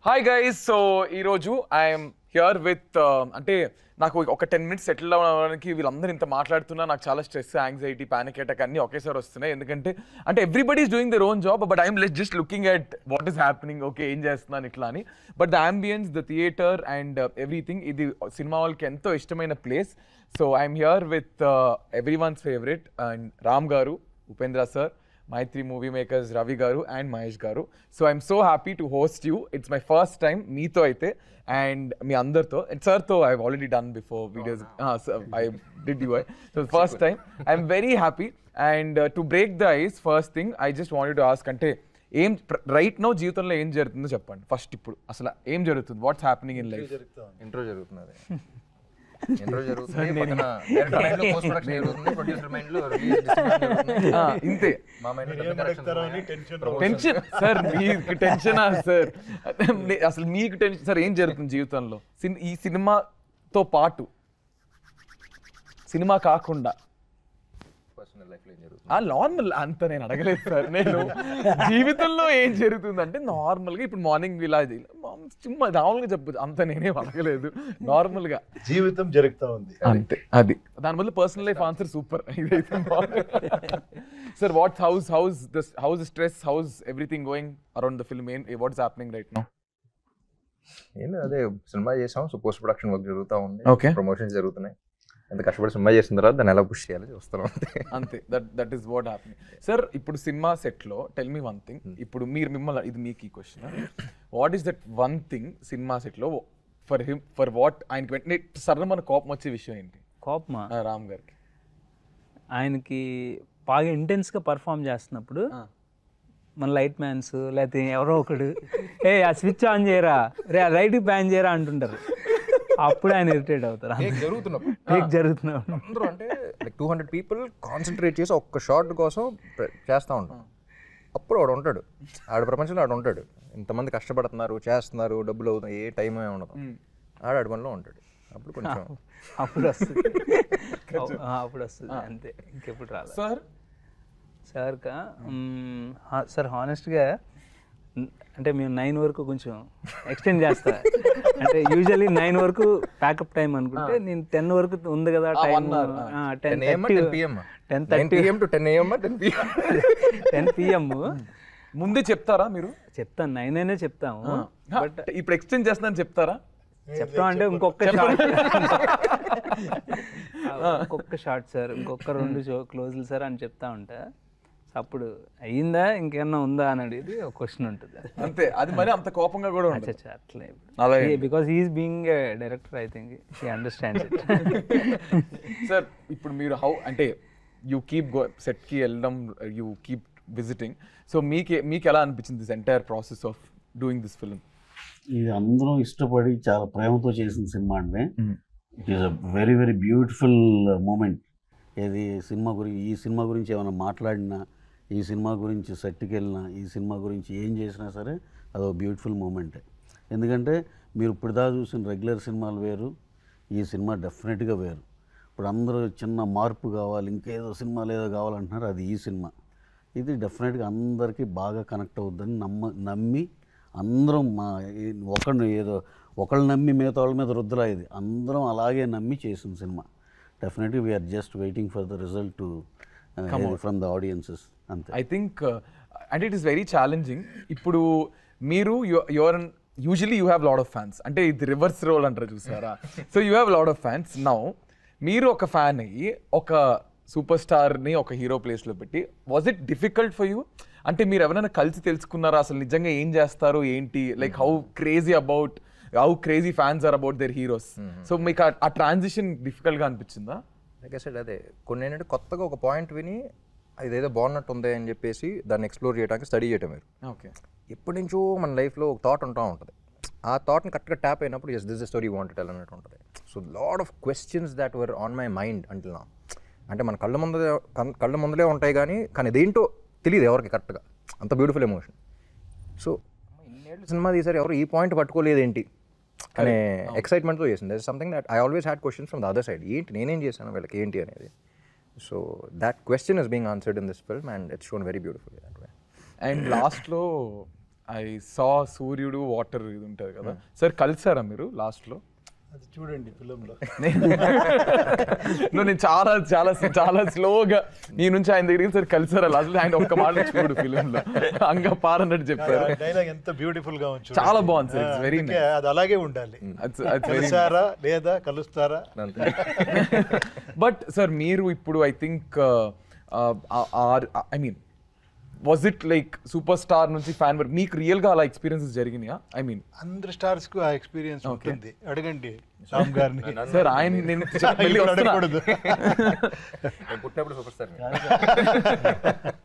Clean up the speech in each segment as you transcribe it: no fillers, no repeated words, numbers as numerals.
Hi guys, so ఈరోజు I'm here with అంటే నాకు ఒక 10 minutes సెటిల్ అవ్వడానికి వీళ్ళందరూ ఇంత మాట్లాడుతున్నా నాకు చాలా స్ట్రెస్, యాంగ్జైటీ, పానిక్ అటాక్ అన్నీ ఒకేసారి వస్తున్నాయి. ఎందుకంటే అంటే everybody is doing their own job, but I'm just looking at what is happening, okay ఏం చేస్తున్నాను ఇట్లా అని. But the ambience, the theatre and everything, ఇది సినిమా వాళ్ళకి ఎంతో ఇష్టమైన place. So I'm here with everyone's favourite and Ram garu, Upendra sir, Maitri Movie Makers, Ravi Garu and Mahesh Garu. So I'm so happy to host you. It's my first time meeto aithe and me andartho. And sir tho I've already done before videos. So I did you. So first time I'm very happy. And to break the ice, first thing I just wanted to ask ante ఏం right no జీవితంలో ఏం జరుగుతుందో చెప్పండి first. ఇప్పుడు అసలు ఏం జరుగుతుంది, what's happening in life? Intro జరుగుతున్నది. ఇంట్రో జరుగుతుంది, పక్కన డైరెక్టర్ మైండ్ లో పోస్ట్ ప్రొడక్షన్ జరుగుతుంది, ప్రొడ్యూసర్ మైండ్ లో రిలీజ్ డిస్ట్రిబ్యూషన్ జరుగుతుంది. ఇంతే. మా మైండ్ లో టెన్షన్ సార్, మీకు టెన్షనా సార్? అసలు మీకు టెన్షన్ సార్? ఏం జరుగుతుంది జీవితంలో ఈ సినిమాతో పాటు, సినిమా కాకుండా పర్సనల్ లైఫ్ లో ఏం జరుగుతుంది? నార్మల్ అంత నేను అడగలేదు సార్. నేను జీవితంలో ఏం జరుగుతుంది అంటే నార్మల్గా ఇప్పుడు మార్నింగ్ ఇలా చుమ్మా మామూలుగా చెప్పచ్చు, అంత నేనేం అడగలేదు. నార్మల్గా జీవితం జరుగుతూ ఉంది అంతే. అది దాని వల్ల పర్సనల్ లైఫ్ ఆన్సర్ సూపర్. ఇదైతే sir what's house stress, house everything going around the film, what's happening right now? ఏం అదే సినిమా చేసాం, సో పోస్ట్ ప్రొడక్షన్ వర్క్ జరుగుతూ ఉంది, Okay. ప్రమోషన్స్ జరుగుతున్నాయి. ఎంత కష్టపడి సినిమా చేసిన తర్వాత దాన్ని ఎలా పుష్ చేయాలో చూస్తున్నాం అంతే. That is what happening. Sir ఇప్పుడు సినిమా సెట్లో టెల్ మీ వన్ థింగ్. ఇప్పుడు మిమ్మల్ని ఇది మీకు ఈ question, what is that one thing cinema సెట్లో ఫర్ వాట్ ఆయనకి వెంటనే సరళ మన కోపం వచ్చే విషయం ఏంటి? కోపమా? రామ్ గారికి ఆయనకి బాగా ఇంటెన్స్గా పర్ఫామ్ చేస్తున్నప్పుడు మన లైట్ మ్యాన్స్ లేకపోతే ఎవరో ఒకడు ఆ స్విచ్ ఆన్ చేయరా, రైట్ బ్యాన్ చేయరా అంటుంటారు. అప్పుడు ఆయన ఇరిటేట్ అవుతారు. జరుగుతున్నప్పుడు అందరూ అంటే లైక్ 200 people కాన్సన్ట్రేట్ చేసి ఒక్క షాట్ కోసం చేస్తూ ఉంటాం. అప్పుడు వాడు ఉంటాడు, ఆడ ప్రపంచంలో ఆడు ఉంటాడు. ఇంతమంది కష్టపడుతున్నారు, చేస్తున్నారు, డబ్బులు అవుతున్నాయి, ఏ టైం ఏమి ఉండదు, ఆడ పనిలో ఉంటాడు. అప్పుడు కొంచెం అప్పుడు వస్తుంది అంతే, ఇంకెప్పుడు రాదు. సార్ హానెస్ట్గా అంటే మేము 9 వరకు కొంచెం ఎక్స్టెండ్ చేస్తా. అంటే యూజువల్లీ 9 వరకు ప్యాకప్ టైం అనుకుంటే నేను 10 వరకు ఉంది కదా టైం, 10 PM ముందే చెప్తారా మీరు? చెప్తాను, 9 అయినా చెప్తాము. బట్ ఇప్పుడు ఎక్స్టెండ్ చేస్తున్నాను చెప్తారా? చెప్తాం అంటే ఇంకొక షార్ట్ సార్, ఇంకొక 2 క్లోజ్లు సార్ అని చెప్తా ఉంటా. అప్పుడు అయ్యిందా ఇంకేమన్నా ఉందా అని అడిగి ఒక క్వశ్చన్ ఉంటుంది అంతే. అది మరి అంత కోపంగా కూడా ఉంటుంది అట్లా, because he is being a director, I think he understands it. Sir ఇప్పుడు మీరు అంటే యూ కీప్ సెట్కి వెళ్ళడం, యూ కీప్ విజిటింగ్, సో మీకు ఎలా అనిపించింది this entire process of doing this film? ఇది అందరం ఇష్టపడి చాలా ప్రేమతో చేసిన సినిమా అండి. It is a very very beautiful moment. ఈ సినిమా గురించి ఏమైనా మాట్లాడినా, ఈ సినిమా గురించి సెట్కి వెళ్ళినా, ఈ సినిమా గురించి ఏం చేసినా సరే అదొక బ్యూటిఫుల్ మూమెంటే. ఎందుకంటే మీరు ఇప్పుడు దాకా చూసిన రెగ్యులర్ సినిమాలు వేరు, ఈ సినిమా డెఫినెట్గా వేరు. ఇప్పుడు అందరూ చిన్న మార్పు కావాలి, ఇంకేదో సినిమాలు ఏదో కావాలంటున్నారు, అది ఈ సినిమా. ఇది డెఫినెట్గా అందరికీ బాగా కనెక్ట్ అవుతుందని నమ్మి అందరం ఒకళ్ళు నమ్మి మిగతా వాళ్ళ మీద రుద్దురా, ఇది అందరం అలాగే నమ్మి చేసిన cinema. Definitely we are just waiting for the result to come from the audiences. I think and it is very challenging. ఇప్పుడు మీరు usually you have lot of fans, అంటే ఇది రివర్స్ రోల్ అంటారు చూసారా? So you have lot of fans. Now మీరు ఒక fan అయ్యి ఒక సూపర్ స్టార్ని ఒక హీరో ప్లేస్లో పెట్టి, was it difficult for you? అంటే మీరు ఎవరైనా కలిసి తెలుసుకున్నారా అసలు నిజంగా ఏం చేస్తారు ఏంటి, like how crazy fans are about their heroes? So మీకు ఆ ట్రాన్సిషన్ డిఫికల్ట్ గా అనిపించిందా? లైక్ ఐ సెడ్, అదే కొన్ని ఏంటంటే కొత్తగా ఒక పాయింట్ విని ఇదేదో బాగున్నట్టు ఉంది అని చెప్పేసి దాన్ని ఎక్స్ప్లోర్ చేయడానికి స్టడీ చేయటం మీరు. ఓకే. ఎప్పటి నుంచో మన లైఫ్లో ఒక థాట్ ఉంటూ ఉంటుంది, ఆ థాట్ని కరెక్ట్గా ట్యాప్ అయినప్పుడు yes this the story wanted అన్నట్టు ఉంటుంది. So lot of questions that were on my mind until now. అంటే మన కళ్ళ ముందలే ఉంటాయి కానీ ఇదేంటో తెలియదు ఎవరికి కరెక్ట్గా, అంత బ్యూటిఫుల్ ఎమోషన్. సో ఇన్నేళ్ళు సినిమా తీసారు, ఎవరు ఈ పాయింట్ పట్టుకోలేదు ఏంటి అనే ఎక్సైట్మెంట్తో చేసింది. That is something that I always had questions from the other side, ఏంటి నేనేం చేశాను వీళ్ళకి ఏంటి అనేది. So that question is being answered in this film and it's shown very beautiful that way. And లాస్ట్లో ఐ సా సూర్యుడు water ఇది ఉంటుంది కదా సార్, కలిసారా మీరు లాస్ట్లో? అది చూడండి ఫిలింలో. నేను చాలా చాలా చాలా స్లోగా నీ నుంచి ఆయన దగ్గరికి సార్ కలిసారా లాస్ట్, ఆయన ఒక్క మాట చూడు ఫిలింలో అంగ పారన్నట్టు చెప్పారు. డైలాగ్ ఎంత బ్యూటిఫుల్ గా ఉంది, చాలా బాగుంది సార్, ఇట్స్ వెరీ నైస్. అది అలాగే ఉండాలి. కలిసారా లేదా కలుస్తారా. బట్ సార్ మీరు ఇప్పుడు I think I mean was it like super star నుంచి ఫ్యాన్ వరకు మీకు రియల్ గా అలా ఎక్స్పీరియన్సెస్ జరిగినాయా? ఐ మీన్ అందరు స్టార్స్ కు ఆ ఎక్స్పీరియన్స్ ఉంటుంది. అడగండి రామ్ గారిని. సార్ ఆయన నేను అడగకూడదు. పుట్టినప్పుడు సూపర్ స్టార్.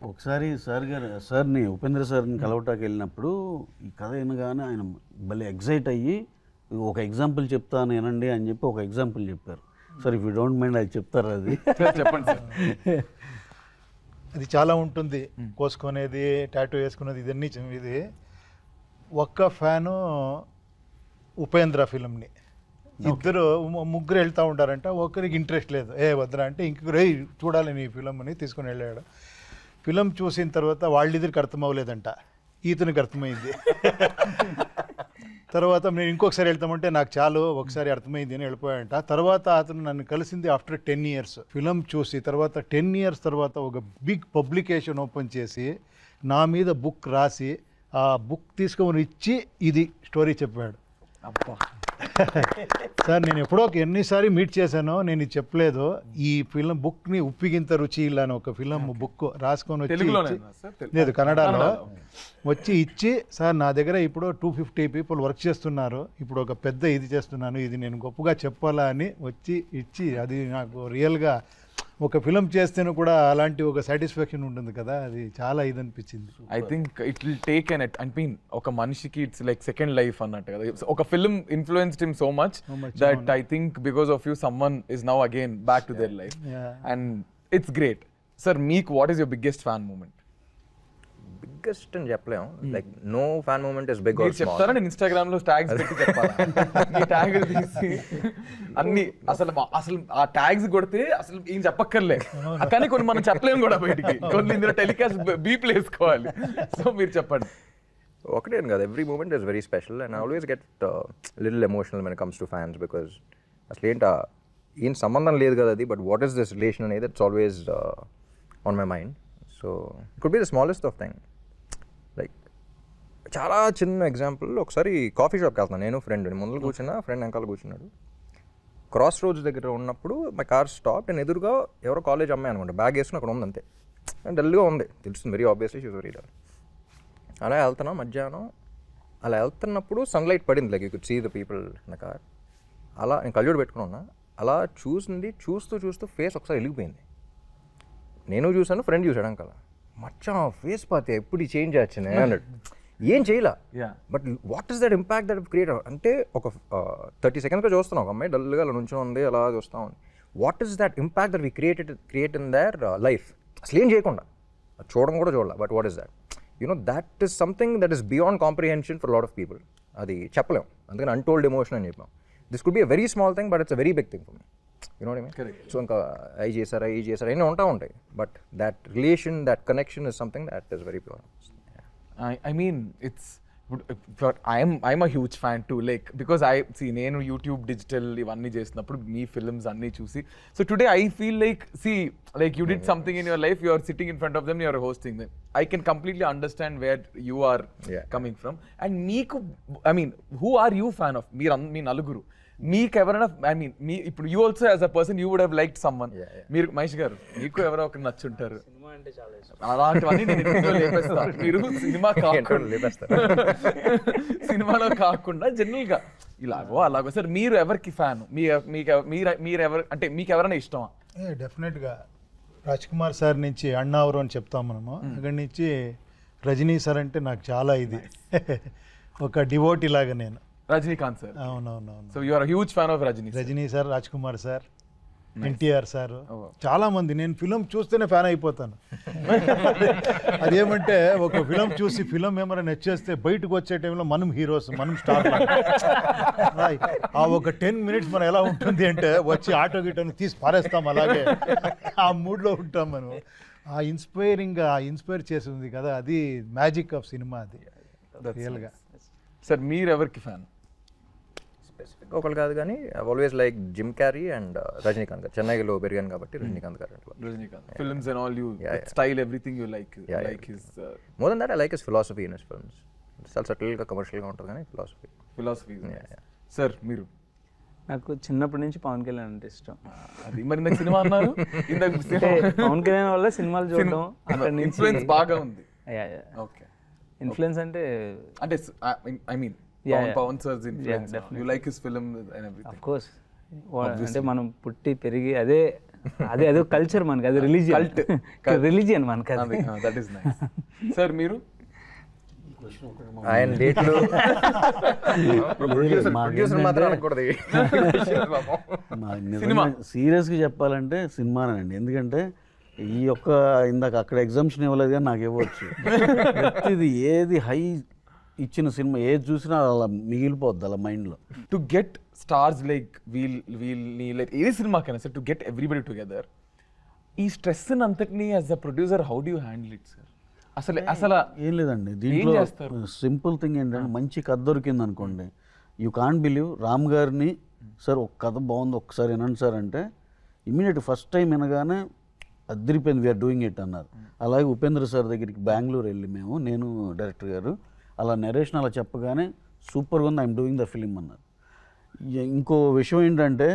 ఒకసారి సార్ని ఉపేంద్ర సార్ని కలవటానికి వెళ్ళినప్పుడు ఈ కథ వినగానే ఆయన భలే ఎగ్జైట్ అయ్యి ఒక ఎగ్జాంపుల్ చెప్తాను వినండి అని చెప్పి ఒక ఎగ్జాంపుల్ చెప్పారు. Sir if you don't mind అది చెప్తారు. అది చెప్పండి సార్. అది చాలా ఉంటుంది, కోసుకునేది, టాటూ వేసుకునేది, ఇదన్నీ ఇది. ఒక్క ఫ్యాను ఉపేంద్ర ఫిలింని, ఇద్దరు ముగ్గురు వెళ్తూ ఉంటారంట. ఒకరికి ఇంట్రెస్ట్ లేదు, వద్దరా అంటే ఇంకొకరు చూడాలి నీ ఫిలిం అని తీసుకుని వెళ్ళాడు. ఫిలిం చూసిన తర్వాత వాళ్ళిద్దరికి అర్థం అవ్వలేదంట, ఈతనికి అర్థమైంది. తర్వాత నేను ఇంకొకసారి వెళ్తామంటే నాకు చాలు ఒకసారి అర్థమైంది అని వెళ్ళిపోయాడంట. తర్వాత అతను నన్ను కలిసింది ఆఫ్టర్ 10 years. ఫిలిం చూసి తర్వాత 10 years తర్వాత ఒక బిగ్ పబ్లికేషన్ ఓపెన్ చేసి నా మీద బుక్ రాసి ఆ బుక్ తీసుకొని ఇచ్చి ఇది స్టోరీ చెప్పాడు. సార్ నేను ఎప్పుడో ఎన్నిసార్లు మీట్ చేశానో నేను ఇది చెప్పలేదు. ఈ ఫిలిం బుక్ని ఉప్పిగింత రుచి ఇలా అని ఒక ఫిలిం బుక్ రాసుకొని వచ్చి, లేదు కన్నడలో వచ్చి ఇచ్చి, సార్ నా దగ్గర ఇప్పుడు 250 people వర్క్ చేస్తున్నారు, ఇప్పుడు ఒక పెద్ద ఇది చేస్తున్నాను, ఇది నేను గొప్పగా చెప్పాలా అని వచ్చి ఇచ్చి, అది నాకు రియల్గా ఒక ఫిలిం చేస్తేనే కూడా అలాంటి ఒక సాటిస్ఫాక్షన్ ఉంటుంది కదా, అది చాలా ఇది అనిపించింది. I think it will take an I mean ఒక మనిషికి ఇట్స్ లైక్ సెకండ్ లైఫ్ అన్నట్టు కదా. ఒక film influenced him so much that I think because of you someone is now again back to their life and it's great. Sir మీకు what is your biggest fan moment? Biggest అని చెప్పలేము, like no fan moment is big or small. చెప్తారా? నేను Instagram లో tags పెట్టి చెప్పాలి, ఈ ట్యాగులు తీసి అన్ని అసలు ఆ ట్యాగ్స్ కొడితే అసలు ఏం చెప్పక్కర్లే, కానీ కొన్ని మనం చెప్పలేము కూడా బయటికి, కొన్ని ఇందులో టెలికాస్ట్ బీప్లు వేసుకోవాలి. సో మీరు చెప్పండి. ఒకటే కాదు, every moment is very special and I always get little emotional when it comes to fans, because అసలు ఏం సంబంధం లేదు కదా అది, but what is this relation అనేది it's always on my mind. So it could be the smallest of thing. Like చాలా చిన్న example, ఒకసారి కాఫీ షాప్కి వెళ్తున్నాను నేను, ఫ్రెండ్ ముందు కూర్చున్నా, ఫ్రెండ్ వెనకాల కూర్చున్నాడు. క్రాస్ రోడ్స్ దగ్గర ఉన్నప్పుడు మై కార్ స్టాప్, నేను ఎదురుగా ఎవరో కాలేజ్ అమ్మాయి అనుకుంటా, బ్యాగ్ వేసుకుని అక్కడ ఉంది అంతే, డల్గా ఉంది, తెలుస్తుంది very obviously she was very dull. అలా వెళ్తున్నాం మధ్యాహ్నం, అలా వెళ్తున్నప్పుడు సన్లైట్ పడింది, like you could see the people in the car. అలా నేను కళ్ళజోడు పెట్టుకుని ఉన్నా, అలా చూస్తూ ఫేస్ ఒకసారి వెలిగిపోయింది. నేను చూసాను, ఫ్రెండ్ చూసాడు అంకల్, మచ్చా ఫేస్ పాతే ఎప్పుడు చేంజ్ వచ్చినాయి అన్నాడు. ఏం చేయలే, but what is that impact that create అంటే ఒక 30 seconds చూస్తున్నాం, ఒక అమ్మాయి డల్గా అలా నుంచో ఉంది, అలా చూస్తాం. What is that impact that we create in their life? అసలు ఏం చేయకుండా చూడడం కూడా చూడాలి, but what is that? You know that is something that is beyond comprehension for lot of people. అది చెప్పలేం, అందుకని అన్టోల్డ్ ఎమోషన్ అని చెప్పాం. This could be a very small thing, but it's a very big thing for me. You know what I mean? So ఇంకా ఈ చేశారా అన్నీ ఉంటాయి, but that relation, that connection is something that is very pure. I mean it's I'm a huge fan too, like because I see నేను YouTube digital ఇవన్నీ చేసినప్పుడు మీ films అన్నీ చూసి, so today I feel like like you did something in your life, you are sitting in front of them, you are hosting them. I can completely understand where you are coming from. And meeku I mean who are you fan of? మీ నలుగురు మీకు ఎవరైనా I mean మీ ఇప్పుడు you also as a person you would have liked someone. మీరు మహేష్ గారు మీకు ఎవరో ఒకరు నచ్చుంటారు, అలాంటివన్నీ నేను లేపేస్తా. మీరు సినిమా సినిమాలో కాకుండా జనరల్ గా అలాగో సార్ మీరు ఎవరికి ఫ్యాన్? మీరు ఎవరు అంటే మీకు ఎవరైనా ఇష్టమా? డెఫినెట్గా రాజ్ కుమార్ సార్ నుంచి అన్నావరు అని చెప్తాం మనము, అక్కడి నుంచి రజనీ సార్ అంటే నాకు చాలా ఇది ఒక డివోటీ లాగా నేను. రజనీకాంత్ సార్. అవునవునవును. So you are huge fan of Rajini sir, Raj Kumar sir, NTR sir, చాలా మంది. నేను ఫిలిం చూస్తేనే ఫ్యాన్ అయిపోతాను. అదేమంటే ఒక ఫిలిం చూసి ఫిలిం ఏమైనా నచ్చేస్తే బయటకు వచ్చే టైంలో మనం హీరోస్, మనం స్టార్. ఆ ఒక 10 minutes మనం ఎలా ఉంటుంది అంటే వచ్చి ఆటో గిటోని తీసి పారేస్తాం, అలాగే ఆ మూడ్లో ఉంటాం మనం. ఆ ఇన్స్పైర్ చేసింది కదా, అది మ్యాజిక్ ఆఫ్ సినిమా. అది రియల్గా. సార్ మీరు ఎవరికి ఫ్యాన్? స్పెసిఫిక్ ఒకళ్ళు కాదు కానీ always like Jim Carrey and Rajinikanth గారు. చెన్నైలో పెరిగాను కాబట్టి రజనీకాంత్ గారు అంటే Rajinikanth films and all you style everything you like his more than that I like his philosophy in his films. చాలా సటిల్గా కమర్షియల్గా ఉంటుంది కానీ ఫిలాసఫీ. సార్ మీరు? నాకు చిన్నప్పటి నుంచి పవన్ కళ్యాణ్ అంటే ఇష్టం. అది మరి నాకు సినిమా అన్నారు ఇందాక. పవన్ కళ్యాణ్ వల్ల సినిమాలు చూడడం అక్కడ నుంచి ఇన్ఫ్లుయెన్స్ బాగా ఉంది. ఓకే, ఇన్ఫ్లుయెన్స్ అంటే I mean Pavan sir's influence. You like his film and everything. Of course. అంటే మనం పుట్టి పెరిగి అదే కల్చర్ మనకి, అది రిలీజియన్ మనకి అది. That is nice. సార్ మీరు? ఆయన డేట్లు ప్రొడ్యూసర్ మాత్రం అనకూడదు. సీరియస్గా చెప్పాలంటే సినిమానండి. ఎందుకంటే ఈ యొక్క ఇందాక అక్కడ ఎగ్జామ్షన్ ఇవ్వలేదు కానీ నాకు ఇవ్వచ్చు. ప్రతిది ఏది హై ఇచ్చిన సినిమా ఏది చూసినా అలా మిగిలిపోద్ది అలా మైండ్లో. టు గెట్ స్టార్స్ లైక్ వీళ్ళని లైక్ ఏ సినిమాకైనా sir, to get everybody together, ఈ స్ట్రెస్ అంతటినీ as a producer how do you handle it sir? అసలు ఏం లేదండి దీంట్లో. సింపుల్ థింగ్ ఏంటంటే మంచి కథ దొరికింది అనుకోండి, యూ కాంట్ బిలీవ్ రామ్ గారిని సార్ ఒక కథ బాగుంది ఒక్కసారి వినండి సార్ అంటే ఇమీడియట్ ఫస్ట్ టైం వినగానే అదిరిపోయింది, వీఆర్ డూయింగ్ ఇట్ అన్నారు. అలాగే ఉపేంద్ర సార్ దగ్గరికి బెంగళూరు వెళ్ళి నేను డైరెక్టర్ గారు అలా నరేషన్ అలా చెప్పగానే సూపర్గా ఉంది, ఐఎమ్ డూయింగ్ ద ఫిలిం అన్నారు. ఇంకో విషయం ఏంటంటే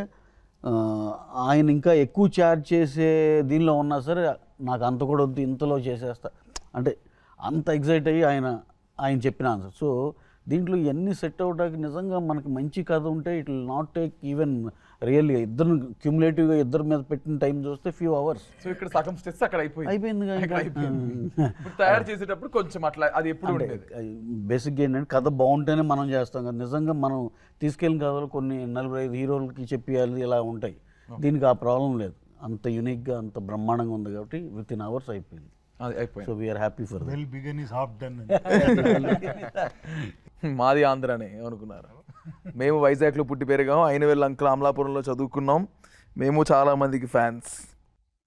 ఆయన ఇంకా ఎక్కువ ఛార్జ్ చేసే దీనిలో ఉన్నా సరే నాకు అంత కూడా వద్దు, ఇంతలో చేసేస్తా అంటే అంత ఎగ్జైట్ అయ్యి ఆయన చెప్పిన ఆన్సర్. సో దీంట్లో ఇవన్నీ సెట్ అవడానికి నిజంగా మనకి మంచి కథ ఉంటే it will not take even really ఇద్దరు క్యూములేటివ్గా ఇద్దరు మీద పెట్టిన టైం చూస్తే ఫ్యూ అవర్స్. సో ఇక్కడ సగం స్ట్రెస్ అక్కడ అయిపోయింది. తయారు చేసేటప్పుడు కొంచెం అట్లా అది ఎప్పుడు ఉండేది. బేసిక్గా ఏంటంటే కథ బాగుంటేనే మనం చేస్తాం కదా. నిజంగా మనం తీసుకెళ్ళిన కథలు కొన్ని 45 హీరోలకి చెప్పేయాలి ఇలా ఉంటాయి. దీనికి ఆ ప్రాబ్లం లేదు, అంత యూనిక్గా అంత బ్రహ్మాండంగా ఉంది కాబట్టి విత్ ఇన్ అవర్స్ అయిపోయింది. So we are happy for well begun is half done. మాది ఆంధ్రానే ఏమనుకున్నారు. మేము వైజాగ్లో పుట్టి పెరిగాం, అయినవేళ్ళ అంకుల్ అమలాపురంలో చదువుకున్నాం. మేము చాలా మందికి ఫ్యాన్స్.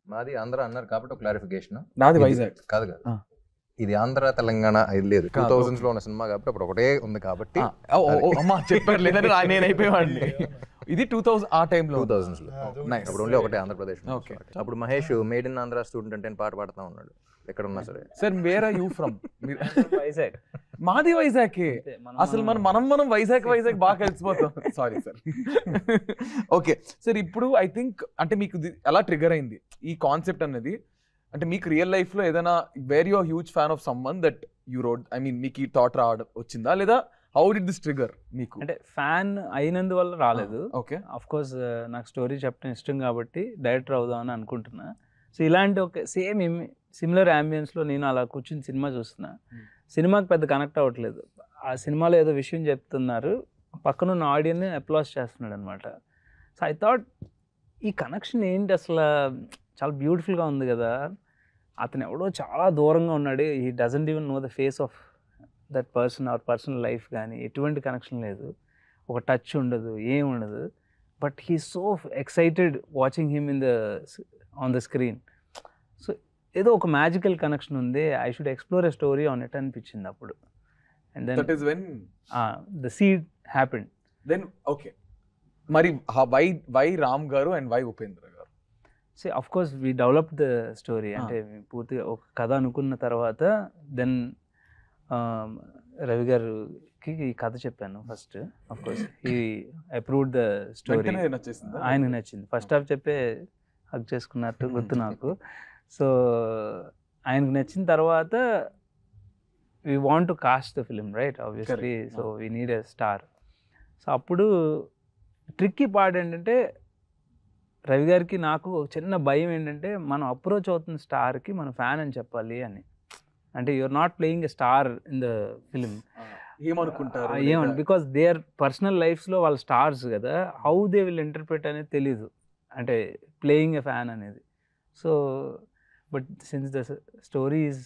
మాది ఆంధ్ర అన్నారు కాబట్టి ఒక క్లారిఫికేషన్. నాది వైజాగ్ కాదు. ఇది ఆంధ్ర తెలంగాణ ఇది లేదు, 2000s లో ఉన్న సినిమా కాబట్టి అప్పుడు ఒకటే ఉంది కాబట్టి. అమ్మా చెప్పారు లేదంటే నేను అయిపోయేవాడిని. ఇది 2000 ఆ టైంలో 2000s లో అప్పుడు ఓన్లీ ఒకటే ఆంధ్రప్రదేశ్. అప్పుడు Mahesh made in Andhra student అంటే పాట పాడుతూ ఉన్నాడు ఎక్కడ ఉన్నా సరే. Sir where are you from? Vizag. మాది వైజాగ్. అసలు మనం వైజాగ్ బాగా కలిసిపోతాం. Sorry sir. ఓకే సార్, ఇప్పుడు ఐ థింక్ అంటే మీకు ఎలా ట్రిగర్ అయింది ఈ కాన్సెప్ట్ అనేది? అంటే మీకు రియల్ లైఫ్లో ఏదైనా where you're huge fan of someone that you road, I mean మీకు ఈ థాట్ రావడం వచ్చిందా, లేదా హౌ డిడ్ దిస్ ట్రిగర్ మీకు? అంటే ఫ్యాన్ అయినందువల్ల రాలేదు. ఓకే, ఆఫ్ కోర్స్ నాకు స్టోరీ చెప్పడం ఇష్టం కాబట్టి డైరెక్టర్ అవుదామని అనుకుంటున్నా. సో ఇలాంటి ఒక సిమిలర్ అంబియన్స్లో నేను అలా కూర్చుని సినిమా చూస్తున్నా. సినిమాకి పెద్ద కనెక్ట్ అవ్వట్లేదు. ఆ సినిమాలో ఏదో విషయం చెప్తున్నారు, పక్కనున్న ఆడియన్ని అప్లాస్ చేస్తున్నాడు అనమాట. సో ఐ థాట్ ఈ కనెక్షన్ ఏంటి అసలు, చాలా బ్యూటిఫుల్గా ఉంది కదా. అతను ఎవడో చాలా దూరంగా ఉన్నాడు, he doesn't even know the face of that person or personal life కానీ ఎటువంటి కనెక్షన్ లేదు, ఒక టచ్ ఉండదు, ఏం ఉండదు. But he so excited watching him on the screen. So ఏదో ఒక మ్యాజికల్ కనెక్షన్ ఉంది, I should explore a story on it అనిపించింది అప్పుడు. And then that is when the seed happened. Then okay, మరి why Ram garu and why Upendra garu? So of course we develop the story. అంటే పూర్తిగా ఒక కథ అనుకున్న తర్వాత దెన్ రవి గారికి ఈ కథ చెప్పాను first. Of course he approved the story. ఆయనకు నచ్చింది. ఫస్ట్ హాఫ్ చెప్పే హక్ చేసుకున్నట్టు గుర్తు నాకు. సో ఆయనకు నచ్చిన తర్వాత we want to cost the film right obviously. So we need a star. So అప్పుడు ట్రిక్కీ పార్ట్ ఏంటంటే రవి గారికి నాకు ఒక చిన్న భయం ఏంటంటే మనం అప్రోచ్ అవుతున్న స్టార్కి మనం ఫ్యాన్ అని చెప్పాలి అని. అంటే you're not playing a star in the film. ఏమనుకుంటారు బికాస్ దే ఆర్ పర్సనల్ లైఫ్స్లో వాళ్ళ స్టార్స్ కదా, హౌ దే విల్ ఇంటర్ప్రిట్ అనేది తెలీదు, అంటే ప్లేయింగ్ ఎ ఫ్యాన్ అనేది. So but since the story is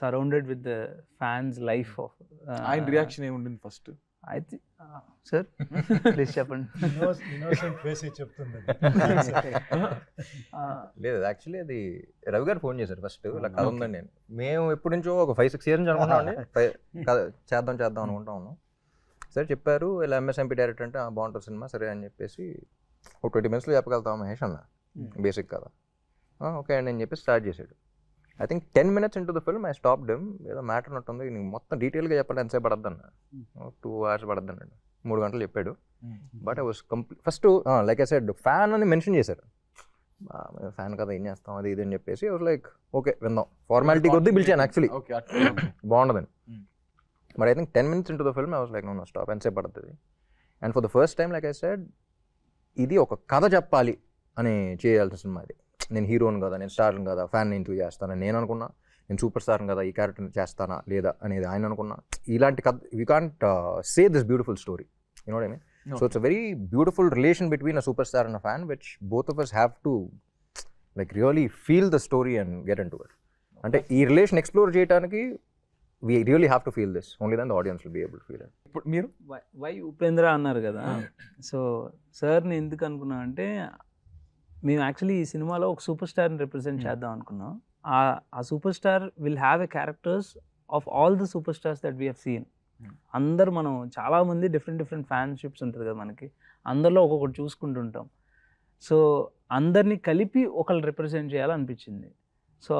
surrounded with the fans life of. ఆయన reaction ఏముండింది first? అయితే సార్ ప్లీజ్ చెప్పండి. ఇన్నోసెంట్ ఫేస్ చెప్తుంది. లేదు యాక్చువల్లీ అది రవి గారు ఫోన్ చేశారు ఫస్ట్, ఇలా కథ ఉందండి. మేము ఎప్పటి నుంచో ఒక 5-6 years నుంచి అనుకుంటామండి చేద్దాం అనుకుంటా ఉన్నాం. సరే చెప్పారు ఇలా ఎంఎస్ఎంపీ డైరెక్టర్ అంటే బాగుంటుంది సినిమా, సరే అని చెప్పేసి ఒక 20 minutesలో చెప్పగలుగుతాం మహేష్ అన్న బేసిక్ కదా, ఓకే అండి అని చెప్పి స్టార్ట్ చేశాడు. I think 10 minutes into the film I stopped him. ఏదో మ్యాటర్ ఉన్నట్టుంది, నీకు మొత్తం డీటెయిల్గా చెప్పాలి ఎంతసేపు పడద్దు అన్న. 2 hours పడద్దు అన్నాడు, 3 గంటలు చెప్పాడు. But I was first like I said fan అని మెన్షన్ చేశారు. ఫ్యాన్ కదా ఏం చేస్తాం అది ఇది అని చెప్పేసి ఐ వాస్ లైక్ ఓకే విందాం, ఫార్మాలిటీ కొద్దీ పిలిచాను యాక్చువల్లీ బాగుండదని. But I think 10 minutes into the film I was like no stop, ఎంతసేపు పడుతుంది. And for the first time like I said ఇది ఒక కథ చెప్పాలి అని చేయాల్సిన సినిమా ఇది. నేను హీరోని కదా, నేను స్టార్ని కదా, ఫ్యాన్ ఇంటూ చేస్తానని నేను అనుకున్నా. నేను సూపర్ స్టార్ని కదా, ఈ క్యారెక్టర్ చేస్తానా లేదా అనేది ఆయన అనుకున్నా. ఇలాంటి కథ we can't say this beautiful story, you know what I mean. So it's a very beautiful relation between a super star and a fan which both of us have to like really feel the story and get in to it. అంటే ఈ relation explore చేయడానికి we really have to feel this, only then the audience will be able to feel it. ఇప్పుడు మీరు why Upendra అన్నారు కదా, so సార్ని ఎందుకు అనుకున్నా అంటే మేము యాక్చువల్లీ ఈ సినిమాలో ఒక సూపర్ స్టార్ని రిప్రజెంట్ చేద్దాం అనుకున్నాం. ఆ super star will have a characters of all the super stars that we have seen. అందరు మనం చాలామంది డిఫరెంట్ ఫ్యాన్షిప్స్ ఉంటుంది కదా మనకి, అందరిలో ఒక్కొక్కటి చూసుకుంటుంటాం. సో అందరినీ కలిపి ఒకళ్ళు రిప్రజెంట్ చేయాలనిపించింది. సో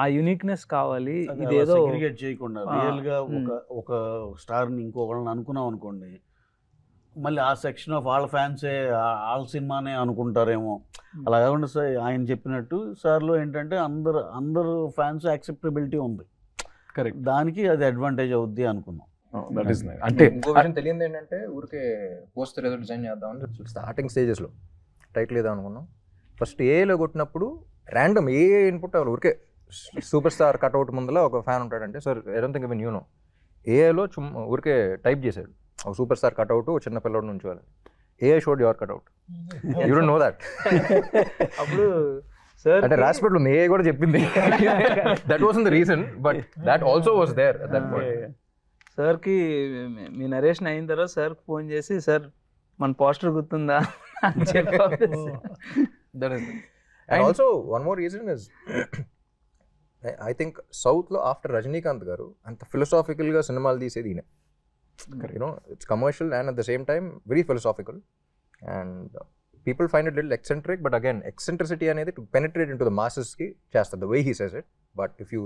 ఆ యూనిక్నెస్ కావాలి. ఇదేదో సెగ్రిగేట్ చేయకుండా రియల్గా ఒక స్టార్ని ఇంకొకళ్ళని అనుకున్నాం అనుకోండి, మళ్ళీ ఆ సెక్షన్ ఆఫ్ వాళ్ళ ఫ్యాన్సే వాళ్ళ సినిమానే అనుకుంటారేమో. అలా కాకుండా సార్ ఆయన చెప్పినట్టు సార్లో ఏంటంటే అందరు ఫ్యాన్స్ యాక్సెప్టబిలిటీ ఉంది, కరెక్ట్, దానికి అది అడ్వాంటేజ్ అవుద్ది అనుకున్నాం. అంటే ఇంకో విషయం తెలియదు ఏంటంటే ఊరికే పోస్టర్ ఏదో డిజైన్ చేద్దామని స్టార్టింగ్ స్టేజెస్లో టైటిల్ ఏదో అనుకున్నాం. ఫస్ట్ ఏలో కొట్టినప్పుడు ర్యాండమ్ ఏ ఇన్పుట్ అవ్వాలి, ఊరికే సూపర్ స్టార్ కట్అవుట్ ముందులో ఒక ఫ్యాన్ ఉంటాడంటే sir I don't think even you know, ఏలో ఊరికే టైప్ చేశాడు ఒక సూపర్ స్టార్ కట్అవుట్ చిన్న పిల్లడు నుంచి వాళ్ళు ఏ showed your cutout, you don't know that. అప్పుడు సార్ అంటే రాసిపెట్లు ఉంది, ఏ కూడా చెప్పింది. That was the reason, but that also was there at that point. సార్కి మీ నరేషన్ అయిన తర్వాత సార్కి ఫోన్ చేసి సార్ మన పోస్టర్ గుర్తుందా అని చెప్పి. And also one more reason is I think South lo after Rajinikanth garu anta philosophical ga cinemalu teesedi ine, you know, it's commercial and at the same time very philosophical, and people find it little eccentric, but again eccentricity anedi to penetrate into the masses ki chestadu the way he says it. But if you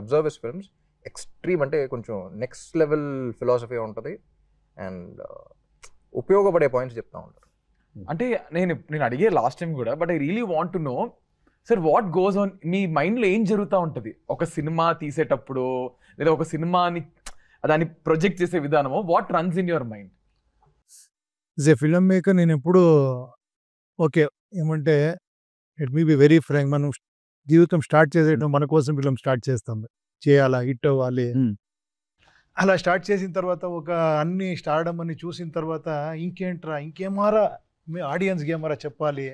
observe his films, extreme ante koncham next level philosophy untadi and ఉపయోగపడే points చెప్తా ఉంటారు. అంటే నేను అడిగే last time కూడా, but I really want to know sir what goes on మీ మైండ్లో ఏం జరుగుతూ ఉంటుంది ఒక సినిమా తీసేటప్పుడు, లేదా ఒక సినిమాని దాన్ని ప్రొజెక్ట్ చేసే విధానము, what runs in your mind? As a film maker నేను ఎప్పుడు ఓకే ఏమంటే it me be very frank, మనం జీవితం స్టార్ట్ చేసేయడం మన కోసం ఫిల్మ్ స్టార్ట్ చేస్తాం, చేయాలా హిట్ అవ్వాలి. అలా స్టార్ట్ చేసిన తర్వాత ఒక అన్ని స్టార్డమ్ అని చూసిన తర్వాత ఇంకేంట్రా ఇంకేమారా ఆడియన్స్కి ఏమారా చెప్పాలి,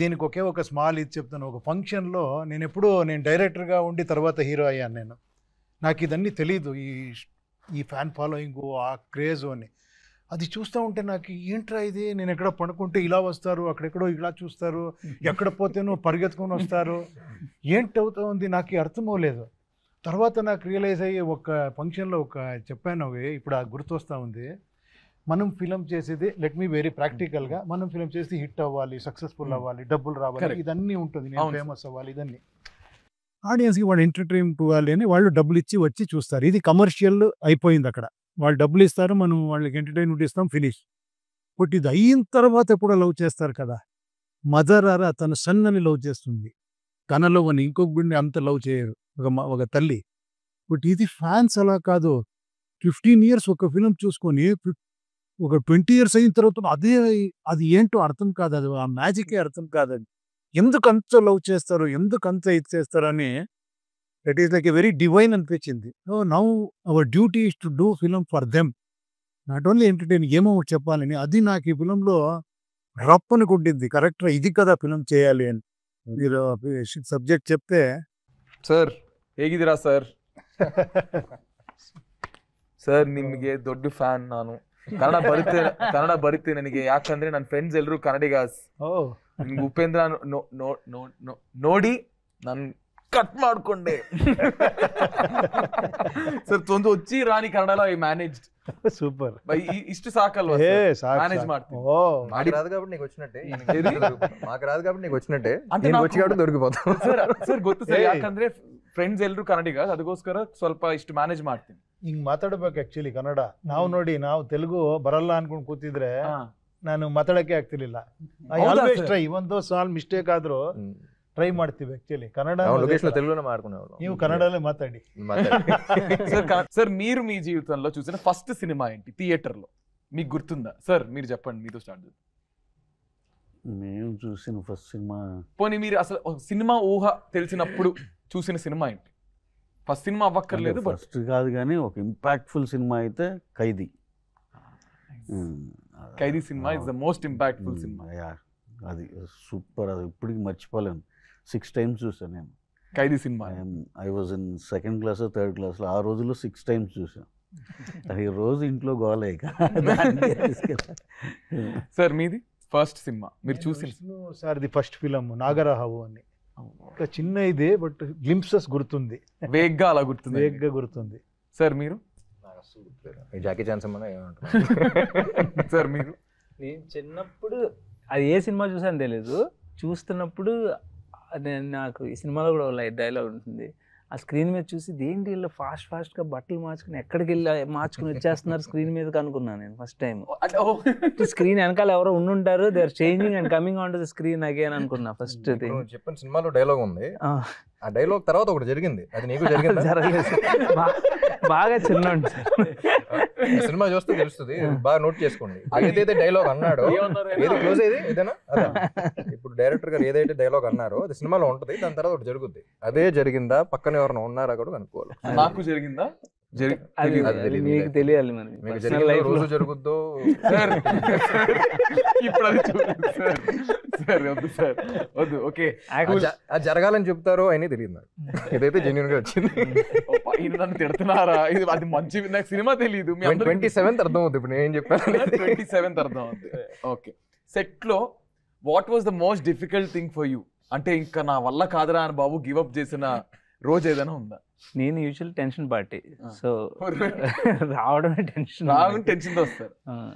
దీనికి ఒకే ఒక స్మాల్ ఇది చెప్తాను. ఒక ఫంక్షన్లో నేను డైరెక్టర్గా ఉండి తర్వాత హీరో అయ్యాను. నాకు ఇదన్నీ తెలీదు, ఈ ఫ్యాన్ ఫాలోయింగ్ ఆ క్రేజ్ అని. అది చూస్తూ ఉంటే నాకు ఏంట్రా ఇది, నేను ఎక్కడ పడుకుంటే ఇలా వస్తారు, అక్కడెక్కడో ఇలా చూస్తారు, ఎక్కడ పోతేనో పరిగెత్తుకొని వస్తారు, ఏంటవుతా ఉంది నాకు అర్థం అవ్వలేదు. తర్వాత నాకు రియలైజ్ అయ్యి ఒక ఫంక్షన్లో చెప్పాను, ఇప్పుడు ఆ గుర్తొస్తూ ఉంది. మనం ఫిలం చేసేది లెట్ మీ వెరీ ప్రాక్టికల్గా, మనం ఫిలం చేసి హిట్ అవ్వాలి, సక్సెస్ఫుల్ అవ్వాలి, డబ్బులు రావాలి, ఇదన్నీ ఉంటుంది, నేను ఫేమస్ అవ్వాలి, ఇదన్నీ ఆడియన్స్కి వాడు ఎంటర్టైన్మెంట్ ఇవ్వాలి అని వాళ్ళు డబ్బులు ఇచ్చి వచ్చి చూస్తారు. ఇది కమర్షియల్ అయిపోయింది అక్కడ, వాళ్ళు డబ్బులు ఇస్తారు, మనం వాళ్ళకి ఎంటర్టైన్మెంట్ ఇస్తాం, ఫినిష్. బట్ ఇది అయిన తర్వాత ఎప్పుడో లవ్ చేస్తారు కదా. మదర్ ఆరా తన సన్నని లవ్ చేస్తుంది, తనలో అని ఇంకొక బిడ్డని అంత లవ్ చేయరు ఒక తల్లి. బట్ ఇది ఫ్యాన్స్ అలా కాదు, 15 years ఒక ఫిలిం చూసుకొని ఒక 20 years అయిన తర్వాత అది ఏంటో అర్థం కాదు, అది ఆ మ్యాజికే అర్థం కాదు. అది ఎందుకు అంత లవ్ చేస్తారు, ఎందుకు అంత ఇది చేస్తారని that is like a very divine అనిపించింది. So now our duty is to do film for them, not only entertain, ఏమో చెప్పాలని. అది నాకు ఈ ఫిలంలో రప్పని కొట్టింది, కరెక్ట్గా ఇది కదా ఫిలిం చేయాలి అని. మీరు సబ్జెక్ట్ చెప్తే సార్ ಹೇಗಿದ್ದೀರಾ సార్? ಸರ್ ನಿಮಗೆ ದೊಡ್ಡ ಫ್ಯಾನ್ ನಾನು. ಕನ್ನಡ ಬರುತ್ತೆ ನನಗೆ, ಯಾಕಂದ್ರೆ ನನ್ನ ಫ್ರೆಂಡ್ಸ್ ಎಲ್ಲರೂ ಕನ್ನಡಿಗಾಸ್. ನಿಮ್ಗೆ ಉಪೇಂದ್ರ ನೋಡಿ ನಾನು ಕಟ್ ಮಾಡ್ಕೊಂಡೆ. ಸರ್ ಒಂದು వచ్చి రాని కన్నడలో ఐ మేనేజ్డ్. సూపర్. ఇಷ್ಟು సాకల్వా మేనేజ్ ಮಾಡ್ತೀನಿ. మాకు రాదు కాబట్టి నీకు వచ్చినట్టే, మాకు రాదు కాబట్టి నీకు వచ్చినట్టే, నేను వచ్చి కాబట్టి ದೊರಕಿపోతాం. ಸರ್ ಗೊತ್ತು ಸರ್, ಯಾಕಂದ್ರೆ ಫ್ರೆಂಡ್ಸ್ ಎಲ್ಲರೂ ಕನ್ನಡಿಗ, ಅದಕ್ಕೋಸ್ಕರ ಸ್ವಲ್ಪ ಇಷ್ಟು ಮ್ಯಾನೇಜ್ ಮಾಡ್ತೀನಿ. ಹಿಂಗ್ ಮಾತಾಡ್ಬೇಕು ಆಕ್ಚುಲಿ ಕನ್ನಡ. ನಾವು ನೋಡಿ, ನಾವು ತೆಲುಗು ಬರಲ್ಲ ಅನ್ಕೊಂಡ್ ಕೂತಿದ್ರೆ ನಾನು ಮಾತಾಡಕ್ಕೆ ಆಗ್ತಿರ್ಲಿಲ್ಲ. ಐ ಆಲ್ವೇಸ್ ಟ್ರೈ, ಒಂದು ಸಾಲ್ ಮಿಸ್ಟೇಕ್ ಆದ್ರೂ ಟ್ರೈ ಮಾಡ್ತೀವಿ ಆಕ್ಚುಲಿ. ಕನ್ನಡ తెలుగులోనే మాట్లాడుకునేవాళ్ళం. ನೀವು కన్నడలో మాట్లాడి. సార్ మీరు మీ జీవితంలో చూసిన ఫస్ట్ సినిమా ఏంటి థియేటర్ లో మీకు గుర్తుందా? సార్ మీరు చెప్పండి, మీతో స్టార్ట్ చేద్దాం. మేము చూసిన ఫస్ట్ సినిమా, పోనీ మీరు అసలు సినిమా ఊహ తెలిసినప్పుడు చూసిన సినిమా ఏంటి? ఫస్ట్ సినిమా అవ్వక్కర్లేదు, ఫస్ట్ కాదు కానీ ఒక ఇంపాక్ట్ఫుల్ సినిమా అయితే Khaidi. Khaidi cinema is the most impactful cinema. అది సూపర్, అది ఇప్పటికి మర్చిపోలేను. 6 times చూసాను నేను Khaidi cinema. I was in 2nd class, 3rd class. ఆ రోజుల్లో 6 times చూసాను. అది రోజు ఇంట్లో గోలే. సార్ మీది ఫస్ట్ సినిమా మీరు చూసిన? సార్ది ఫస్ట్ ఫిలం నాగరహావు అని. ఒక చిన్న ఇదే, బట్ గ్లింప్సెస్ గుర్తుంది, వేగ్గా అలా గుర్తుంది, వేగ్గా గుర్తుంది. సార్ మీరు? Jackie Chan cinema. సార్ మీరు? నేను చిన్నప్పుడు అది ఏ సినిమా చూసాను తెలీదు, చూస్తున్నప్పుడు నాకు ఈ సినిమాలో కూడా డైలాగ్ ఉంటుంది. ఆ స్క్రీన్ మీద చూసి దేంటి వీళ్ళు ఫాస్ట్గా బట్టలు మార్చుకుని ఎక్కడికి వెళ్ళి మార్చుకుని వచ్చేస్తున్నారు స్క్రీన్ మీదకి అనుకున్నాను నేను ఫస్ట్ టైం. స్క్రీన్ వెనకాల ఎవరో ఉండుంటారు, they are changing and coming on to the screen again అనుకున్నా ఫస్ట్. చెప్పిన సినిమాలో డైలాగ్ ఉంది, ఆ డైలాగ్ తర్వాత ఒకటి జరిగింది, అది నీకు జరిగింది? జరగలేదు, బాగా చిన్న సినిమా చూస్తే తెలుస్తుంది, బాగా నోట్ చేసుకోండి. ఏదైతే డైలాగ్ అన్నాడో, ఏది క్లోజ్ అయ్యేది ఇదేనా? ఇప్పుడు డైరెక్టర్ గారు ఏదైతే డైలాగ్ అన్నారో అది సినిమాలో ఉంటుంది, దాని తర్వాత ఒకటి జరుగుద్ది. అదే జరిగిందా, పక్కన ఎవరైనా ఉన్నారా కూడా కనుక్కోవాలి. నాకు జరిగిందా? మీకు తెలియాలి మరి, రోజు జరుగుద్దో. ఇప్పుడు అది చూడండి సార్. సార్ వద్దు సార్, వద్దు. ఓకే, అది జరగాలని చెప్తారో అని తెలియదు నాకు. ఇదైతే జెన్యూన్ గా వచ్చింది. ఇది నన్ను తిడుతున్నారా? ఇది అది మంచి, నాకు సినిమా తెలియదు. 27th అర్థం అవుతుంది ఇప్పుడు నేను చెప్పాను. 27th అర్థం అవుతుంది. ఓకే, సెట్ లో what was the most difficult thing for you? అంటే ఇంకా నా వల్ల కాదురా అని బాబు గివ్ అప్ చేసిన రోజు ఏదైనా ఉందా? నేను యూజువల్ టెన్షన్ పార్టీ, సో రావడమే టెన్షన్ తో వస్తారు.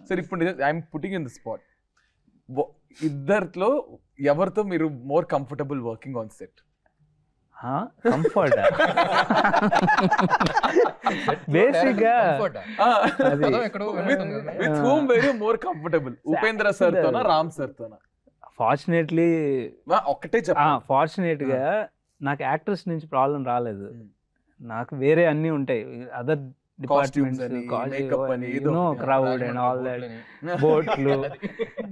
సరే ఇప్పుడు I'm putting in the spot, ఇద్దరిలో ఎవరితో మీరు more comfortable working on set? Comfort basic గా with whom very more comfortable, Upendra sir తోనా రామ్ సార్ తోనా? ఫార్చునేట్లీ ఒక్కటే ఫార్చునేట్ గా నాకు యాక్టర్స్ నుంచి ప్రాబ్లం రాలేదు. నాకు వేరే అన్ని ఉంటాయి, other departments, crowd and all that, బోట్లు.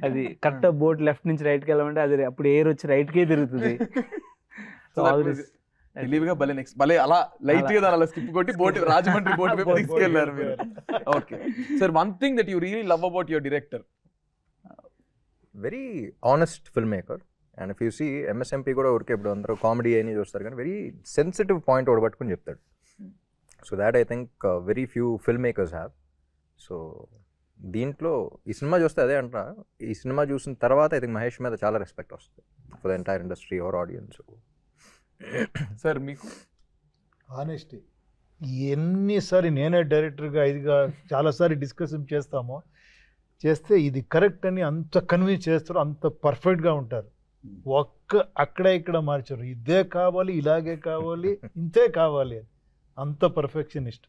అది కరెక్ట్ బోట్ లెఫ్ట్ నుంచి రైట్ కి వెళ్ళమంటే అది అప్పుడు ఎయిర్ వచ్చి రైట్ కే తిరుగుతుంది. తెలివిగా భలే నెక్స్ట్ భలే అలా లైట్ గా అలా స్కిప్ కొట్టి బోట్ రాజమండ్రి బోట్ వైపు తీసుకెళ్లారు మీరు. Okay sir, one thing that you really love about your director? Very honest film maker. And if you see MSMP కూడా ఊరికే ఇప్పుడు అందరూ కామెడీ అని చూస్తారు, కానీ వెరీ సెన్సిటివ్ పాయింట్ ఒకటి పట్టుకుని చెప్తాడు. So that I think very few film makers have. So దీంట్లో ఈ సినిమా చూస్తే అదే అంటున్నా, ఈ సినిమా చూసిన తర్వాత ఐ థింక్ మహేష్ మీద చాలా రెస్పెక్ట్ వస్తుంది for the entire industry or audience. Sir మీకు? ఆనెస్టీ. ఎన్నిసారి నేనే డైరెక్టర్గా ఇదిగా చాలాసారి డిస్కషన్ చేస్తే ఇది కరెక్ట్ అని అంత కన్విన్స్ చేస్తారు, అంత పర్ఫెక్ట్గా ఉంటారు. అక్కడ ఇక్కడ మార్చారు, ఇదే కావాలి, ఇలాగే కావాలి, ఇంతే కావాలి అని, అంత పర్ఫెక్షనిస్ట్.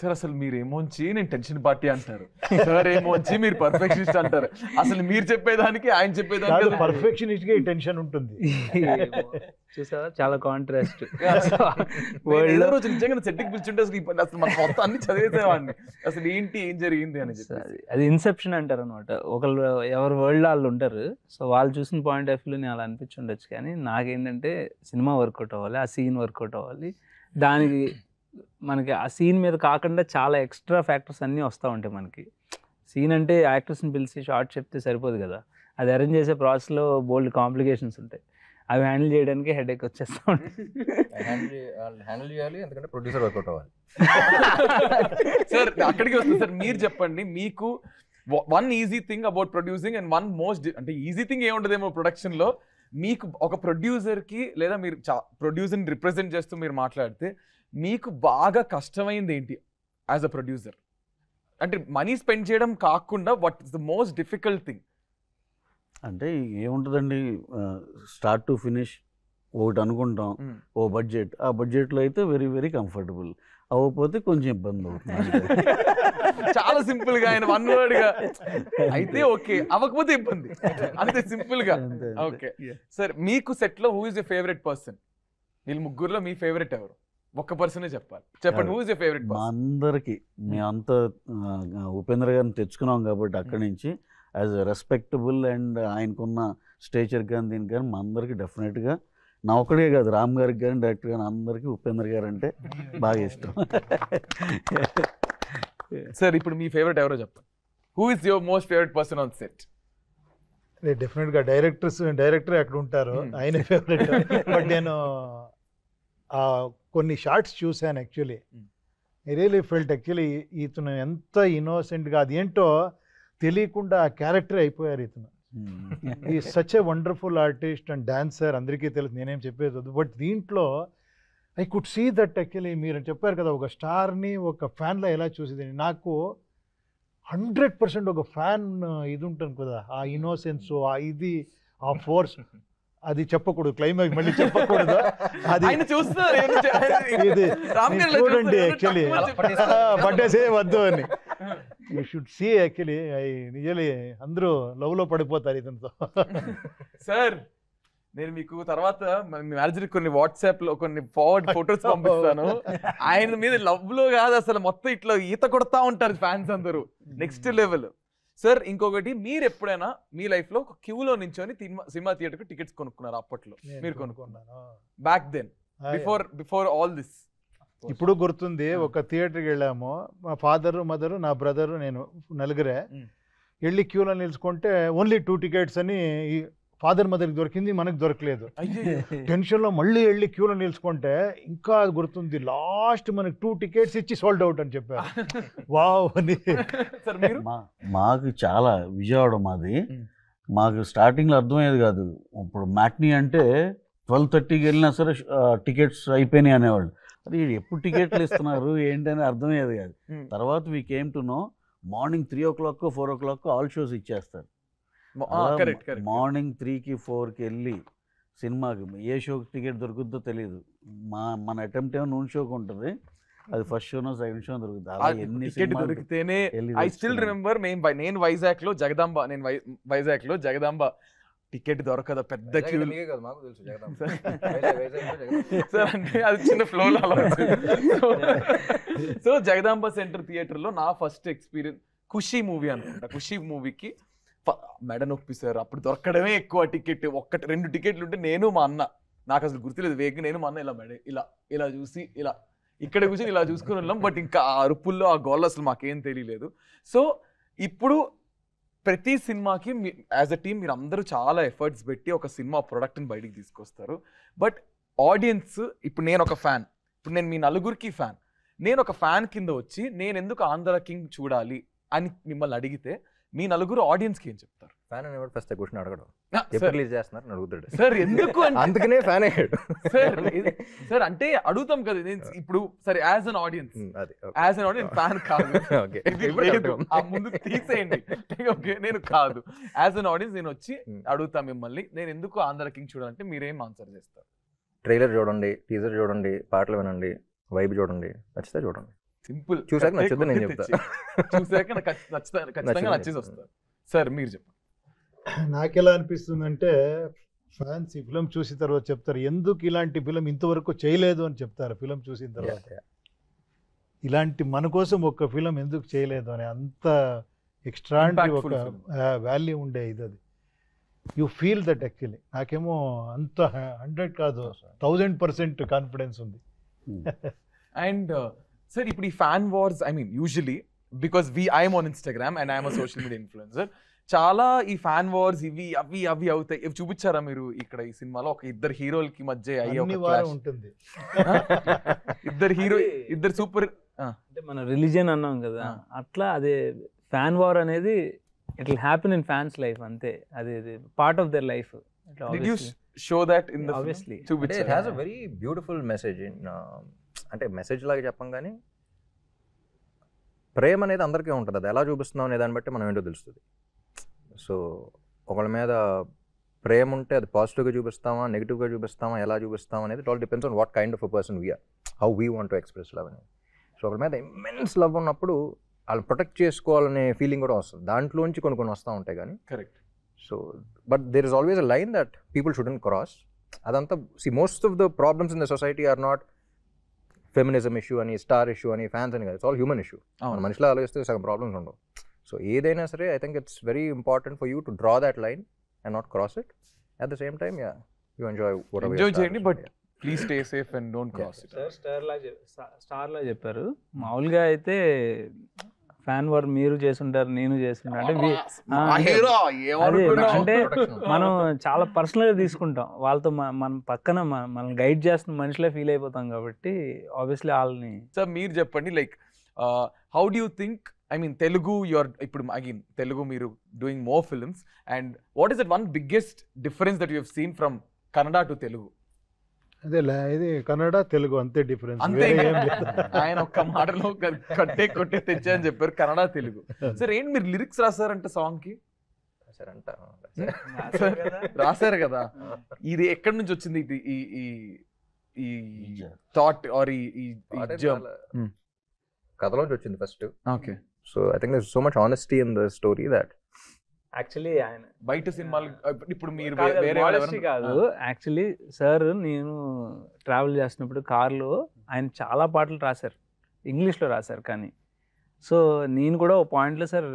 సార్ అసలు మీరేమోంచి నేను టెన్షన్ పార్టీ అంటారు, సార్ ఏమోంచి మీరు పర్ఫెక్షనిస్ట్ అంటారు. అసలు మీరు చెప్పేదానికి ఆయన చెప్పేదానికి పర్ఫెక్షనిస్ట్ గా టెన్షన్ ఉంటుంది. చూసావా, చాలా కాంట్రాస్ట్. రోజు నిజంగా సెట్టింగ్ పిలిచుంటే అసలు మన మొత్తం అన్ని చదివేసేవాడిని, అసలు ఏంటి ఏం జరిగింది అని చెప్పి. అది ఇన్సెప్షన్ అంటారు అనమాట. ఒకళ్ళు ఎవరు వరల్డ్ వాళ్ళు ఉంటారు, సో వాళ్ళు చూసిన పాయింట్ ఆఫ్ వ్యూలో అలా అనిపించుండొచ్చు, కానీ నాకేంటంటే సినిమా వర్కౌట్ అవ్వాలి, ఆ సీన్ వర్కౌట్ అవ్వాలి. దానికి మనకి ఆ సీన్ మీద కాకుండా చాలా ఎక్స్ట్రా ఫ్యాక్టర్స్ అన్నీ వస్తూ ఉంటాయి మనకి. సీన్ అంటే యాక్టర్స్ని పిలిచి షార్ట్ చెప్తే సరిపోదు కదా, అది అరేంజ్ చేసే ప్రాసెస్లో బోల్డ్ కాంప్లికేషన్స్ ఉంటాయి. అవి హ్యాండిల్ చేయడానికి హెడేక్ వచ్చేస్తా ఉంటుంది. హ్యాండిల్ చేయాలి, ఎందుకంటే ప్రొడ్యూసర్ వర్కౌట్ అవ్వాలి. సార్ అక్కడికి వస్తుంది సార్. మీరు చెప్పండి, మీకు one easy thing about producing and one most, అంటే ఈజీ థింగ్ ఏముంటదేమో ప్రొడక్షన్ లో, మీకు ఒక ప్రొడ్యూసర్ కి లేదా మీరు ప్రొడ్యూసర్ని రిప్రజెంట్ చేస్తూ మీరు మాట్లాడితే మీకు బాగా కష్టమైంది ఏంటి యాజ్ అ ప్రొడ్యూసర్? అంటే మనీ స్పెండ్ చేయడం కాకుండా what is the most difficult thing? అంటే ఏముంటుందండి, స్టార్ట్ టు ఫినిష్ ఒకటి అనుకుంటాం, ఓ బడ్జెట్, ఆ బడ్జెట్లో అయితే వెరీ వెరీ కంఫర్టబుల్, అవ్వకపోతే కొంచెం ఇబ్బంది అవుతుంది. చాలా సింపుల్ గా ఆయన వన్ వర్డ్ గా అయితే ఓకే, అవ్వకపోతే ఇబ్బంది, అంతే సింపుల్ గా. ఓకే సార్, మీకు సెట్ లో who is your favourite person? వీళ్ళు ముగ్గురులో మీ ఫేవరెట్ ఎవరు? ఒక్క పర్సనే చెప్పాలి, చెప్పండి. హూ ఇస్ యర్ ఫేవరెట్ మా పర్సన్? అందరికి మేమంతా ఉపేంద్ర గారిని తెచ్చుకున్నాం కాబట్టి అక్కడి నుంచి యాజ్ ఎ రెస్పెక్టబుల్ అండ్ ఆయనకున్న స్టేచర్ కానీ దీనికి కానీ మా అందరికి డెఫినెట్గా, నా ఒక్కడే కాదు, రామ్ గారికి కానీ డైరెక్టర్ కానీ అందరికీ ఉపేంద్ర గారు అంటే బాగా ఇష్టం. సార్ ఇప్పుడు మీ ఫేవరెట్ ఎవరో చెప్పండి. Who is your most favourite person on set? డెఫినెట్గా డైరెక్టర్ అక్కడ ఉంటారు, ఆయన ఫేవరెట్. బట్ నేను కొన్ని షార్ట్స్ చూశాను actually. I really felt actually ఇతను ఎంత ఇన్నోసెంట్గా, అదేంటో తెలియకుండా ఆ క్యారెక్టర్ అయిపోయారు ఇతను. ఈ such a wonderful artist and dancer, అందరికీ తెలుసు, నేనేం చెప్పేది వద్దు. బట్ దీంట్లో I could see that actually మీరు చెప్పారు కదా, ఒక స్టార్ని ఒక ఫ్యాన్లో ఎలా చూసేది. నాకు 100% ఒక ఫ్యాన్ ఇది ఉంటుంది కదా, ఆ ఇన్నోసెన్స్, ఆ ఇది, ఆ ఫోర్స్, అది చెప్పకూడదు, క్లైమాక్స్ మళ్ళీ చెప్పకూడదు. అది ఆయన చూస్తున్నారు, ఇది రామ్ గారు చూడండి చూస్తున్నారు, యాక్చువల్లీ పట్టేసే వద్దు అని. You should see actually. నిజలీ అందరూ లవ్లో పడిపోతారు ఇతనితో. సార్ నేను మీకు తర్వాత మీ మేనేజర్ కొన్ని వాట్సాప్ లో కొన్ని ఫార్వర్డ్ ఫొటోస్ పంపిస్తాను. ఆయన మీద లవ్ లో కాదు అసలు, మొత్తం ఇట్లా ఈత కొడతా ఉంటారు ఫ్యాన్స్ అందరూ, నెక్స్ట్ లెవెల్. సార్ ఇంకొకటి, మీరు ఎప్పుడైనా మీ లైఫ్ లో ఒక క్యూలో నించొని సినిమా థియేటర్ కు టికెట్స్ కొనుక్కున్నారు? అప్పట్లో మీరు కొనుక్కున్నారు, back then, before all this? ఇప్పుడు గుర్తుంది, ఒక థియేటర్కి వెళ్ళాము, మా ఫాదరు, మదరు, నా బ్రదరు, నేను, నలుగురే వెళ్ళి క్యూలో నిలుచుకుంటే ఓన్లీ 2 tickets అని ఫాదర్ మదర్కి దొరికింది, మనకు దొరకలేదు. టెన్షన్లో మళ్ళీ వెళ్ళి క్యూలో నిలుచుకుంటే ఇంకా గుర్తుంది, లాస్ట్ మనకి 2 tickets ఇచ్చి సోల్డ్ అవుట్ అని చెప్పారు. వావ్ అని. మాకు చాలా విజయవాడ మాది, మాకు స్టార్టింగ్లో అర్థమయ్యేది కాదు. ఇప్పుడు మ్యాట్నీ అంటే 12:30కి వెళ్ళినా సరే టికెట్స్ అయిపోయినాయి అనేవాళ్ళు. అది ఎప్పుడు టికెట్లు ఇస్తున్నారు ఏంటని అర్థమయ్యేది కాదు. తర్వాత we came to know, morning 3 o'clock 4 o'clock all shows ఇచ్చేస్తారు. మార్నింగ్ 3కి 4కి వెళ్ళి సినిమాకి ఏ షోకి టికెట్ దొరుకుద్దో తెలియదు. మన అటెంప్ట్ ఏమో నూనె షోకి ఉంటుంది, అది ఫస్ట్ షోనో సెకండ్ షో దొరుకుతుంది. అలా ఎన్ని టికెట్ దొరికితేనే. ఐ స్టిల్ రిమెంబర్, నేను వైజాగ్ లో జగదాంబ టికెట్ దొరకదు, పెద్ద క్యూ. సార్ అంటే అది చిన్న ఫ్లోలో అలా. సో జగదాంబ సెంటర్ థియేటర్ లో నా ఫస్ట్ ఎక్స్పీరియన్స్ ఖుషి మూవీ అనుకుంటా. ఖుషి మూవీకి మెడ నొప్పి సార్, అప్పుడు దొరకడమే ఎక్కువ టికెట్. 1-2 టికెట్లు ఉంటే నేను మా అన్న, నాకు అసలు గుర్తులేదు వేగ, నేను మా అన్న ఇలా మెడ ఇలా చూసి ఇలా ఇక్కడ కూర్చొని ఇలా చూసుకుని ఉన్నాం. బట్ ఇంకా ఆ అరుపుల్లో ఆ గోల్ అసలు మాకేం తెలియలేదు. సో ఇప్పుడు ప్రతి సినిమాకి యాజ్ అ టీమ్ మీరు అందరూ చాలా ఎఫర్ట్స్ పెట్టి ఒక సినిమా ప్రొడక్ట్ని బయటికి తీసుకొస్తారు. బట్ ఆడియన్స్, ఇప్పుడు నేను ఒక ఫ్యాన్, ఇప్పుడు నేను మీ నలుగురికి ఫ్యాన్, నేను ఒక ఫ్యాన్ కింద వచ్చి నేను ఎందుకు ఆంధ్ర కింగ్ చూడాలి అని మిమ్మల్ని అడిగితే మీ నలుగురు ఆడియన్స్కి ఏం చెప్తారు? ఫ్యాన్ అనేవాడు ఫస్ట్ క్వశ్చన్ అడగడు, ఎప్పుడు రిలీజ్ చేస్తున్నారు అడుగుతాడు. సార్ ఎందుకు? అందుకనే ఫ్యాన్ అయ్యాడు సార్. అంటే అడుగుతాం కదా, నేను ఇప్పుడు సరే యాజ్ అన్ ఆడియన్స్ ఫ్యాన్ కాదు, ఆ ముందు తీసేయండి, ఓకే నేను కాదు, యాజ్ అన్ ఆడియన్స్ నేను వచ్చి అడుగుతా మిమ్మల్ని, నేను ఎందుకు ఆంధ్ర కింగ్ చూడాలంటే మీరేం ఆన్సర్ చేస్తారు? ట్రైలర్ చూడండి, టీజర్ చూడండి, పాటలు వినండి, వైబ్ చూడండి, నచ్చితే చూడండి. సింపుల్. చూసాక నచ్చుద్ది నేను చెప్తా, చూసాక ఖచ్చితంగా నచ్చేసి వస్తారు. సార్ మీరు చెప్పండి. నాకెలా అనిపిస్తుందంటే, ఫ్యాన్స్ ఈ ఫిలిం చూసిన తర్వాత చెప్తారు, ఎందుకు ఇలాంటి ఫిలిం ఇంతవరకు చేయలేదు అని చెప్తారు. ఫిలిం చూసిన తర్వాత ఇలాంటి మన కోసం ఒక ఫిలిం ఎందుకు చేయలేదు అని, అంత ఎక్స్ట్రాంటి ఒక వాల్యూ ఉండే ఇది. అది యూ ఫీల్ దట్ యాక్చువల్లీ. నాకేమో అంత 100 కాదు 1000% కాన్ఫిడెన్స్ ఉంది. అండ్ సార్ ఇప్పుడు ఈ fan wars, I mean usually because I'm on Instagram and I'm a social media influencer, చాలా ఈ ఫ్యాన్ వార్స్ ఇవి అవి అవి అవుతాయి. ఇవి చూపించారా మీరు ఇక్కడ ఈ సినిమాలో? ఒక ఇద్దరు హీరోలకి మధ్య అయ్యే అన్ని ఒక వారం clash. ఉంటుంది. ఇద్దరు హీరో, ఇద్దరు సూపర్. అంటే మన రిలీజియన్ అన్నాం కదా, అట్లా అదే ఫ్యాన్ వార్ అనేది it will happen in fans life, అంతే. అది part of their life. Did you show that in the Obviously. film? అంటే it has a very beautiful message. అంటే మెసేజ్ లాగా చెప్పం కానీ ప్రేమ అనేది అందరికీ ఉంటుంది. అది ఎలా చూపిస్తున్నాం అనే దాన్ని బట్టి మనం ఏంటో తెలుస్తుంది. సో ఒకళ్ళ మీద ప్రేమ ఉంటే అది పాజిటివ్గా చూపిస్తామా, నెగిటివ్గా చూపిస్తామా, ఎలా చూపిస్తామా అనేది it all depends on what kind of a person we are, how we want to express love అనేది. సో ఒకళ్ళ మీద ఇమ్మెన్స్ లవ్ ఉన్నప్పుడు వాళ్ళు ప్రొటెక్ట్ చేసుకోవాలనే ఫీలింగ్ కూడా వస్తుంది. దాంట్లోంచి కొన్ని కొన్ని వస్తూ ఉంటాయి కానీ. Correct. So but there is always a line that people shouldn't cross. అదంతా most of the problems in the society are not feminism issue అని, స్టార్ ఇష్యూ అని, ఫ్యాన్స్ అని కాదు. It's all human issue. మన మనిషిలో ఆలోచిస్తే సగం ప్రాబ్లమ్స్ ఉండవు. సో ఏదైనా సరే I think it's very important for you to draw that line and not cross it. At the same time you enjoy చేయండి, but please stay safe and don't cross it. Star లా చెప్పారు. మామూలుగా అయితే fan war మీరు చేస్తుంటారు, నేను చేస్తుంటా అంటే అంటే మనం చాలా పర్సనల్గా తీసుకుంటాం. వాళ్ళతో మనం పక్కన మనం గైడ్ చేస్తున్న మనిషిలో ఫీల్ అయిపోతాం కాబట్టి ఆబ్వియస్లీ వాళ్ళని. సార్ మీరు చెప్పండి, like how do you think, I mean Telugu your ఇప్పుడు అగైన్ తెలుగు మీరు doing more films, and what is that one biggest difference that you have seen from Kannada to Telugu? అదే ఇది కన్నడ తెలుగు అంతే డిఫరెన్స్. అంతే. ఆయన ఒక్క మాటలో కొట్టే తెచ్చా అని చెప్పారు, కన్నడ తెలుగు. సార్ ఏంటి మీరు లిరిక్స్ రాసారంట సాంగ్ కి? రాశారు కదా. ఇది ఎక్కడి నుంచి వచ్చింది ఈ థాట్ ఆర్ ఈ కథలోంచి వచ్చింది first. Okay. So I think there is so much honesty in the story that actually ఆయన బయట సినిమాలు ఇప్పుడు మీరు కాదు. యాక్చువల్లీ సార్ నేను ట్రావెల్ చేసినప్పుడు కార్లో ఆయన చాలా పాటలు రాశారు, ఇంగ్లీష్లో రాశారు. కానీ సో నేను కూడా ఒక పాయింట్లో సార్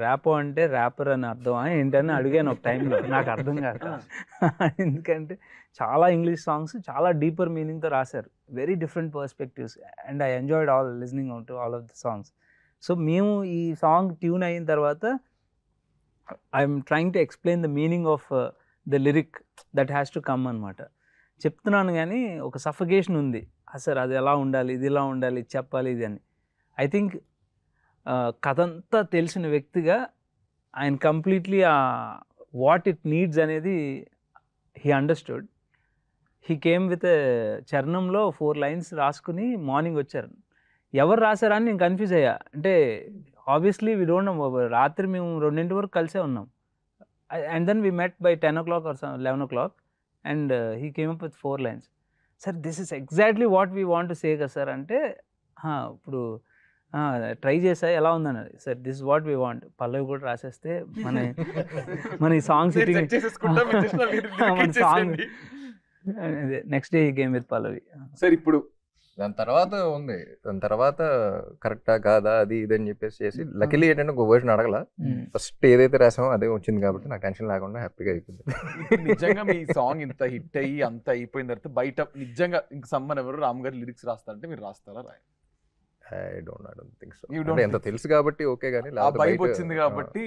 ర్యాపో అంటే ర్యాపర్ అని అర్థం ఏంటని అడిగాను ఒక టైంలో. నాకు అర్థం కాదు, ఎందుకంటే చాలా ఇంగ్లీష్ సాంగ్స్ చాలా డీపర్ మీనింగ్తో రాశారు, very different perspectives, and I enjoyed all listening to all of the songs. So మేము ఈ సాంగ్ ట్యూన్ అయిన తర్వాత I'm trying to explain the meaning of the lyric that has to come అనమాట. చెప్తున్నాను కానీ ఒక సఫకేషన్ ఉంది. సార్ అది ఎలా ఉండాలి, ఇది ఇలా ఉండాలి, ఇది చెప్పాలి, ఇది అని. ఐ థింక్ కథ అంతా తెలిసిన వ్యక్తిగా ఆయన కంప్లీట్లీ వాట్ ఇట్ నీడ్స్ అనేది he understood. He came with చరణంలో 4 lines రాసుకుని మార్నింగ్ వచ్చారు. ఎవరు రాశారా అని నేను కన్ఫ్యూజ్ అయ్యా. అంటే ఆబ్వియస్లీ వీ డోంట్ నో. రాత్రి మేము 2 వరకు కలిసే ఉన్నాం. And then we met by 10 o'clock or 11 o'clock and he came up with 4 lines. Sir this is exactly what we want to say కదా సార్ అంటే, ఇప్పుడు ట్రై చేసా ఎలా ఉందని. Sir this what we want. పల్లవి కూడా రాసేస్తే మన ఈ సాంగ్స్ మన song next day he came with పల్లవి. సార్ ఇప్పుడు దాని తర్వాత కరెక్టా కాదా అది ఇది అని చెప్పేసి చేసి లక్కీలీ ఏంటంటే ఒక వర్షన్ అడగల. ఫస్ట్ ఏదైతే రాసామో అదే వచ్చింది కాబట్టి నాకు టెన్షన్ లేకుండా హ్యాపీగా అయిపోయింది. నిజంగా మీ సాంగ్ ఇంత హిట్ అయ్యి అంత అయిపోయిన తర్వాత బయట నిజంగా ఇంక సమ్మన్ ఎవరు రామ్ గారు లిరిక్స్ రాస్తారంటే మీరు రాస్తారా? I don't think so. ఎంత తెలుసు కాబట్టి ఓకే, కానీ ఆ వైబ్ వచ్చింది కాబట్టి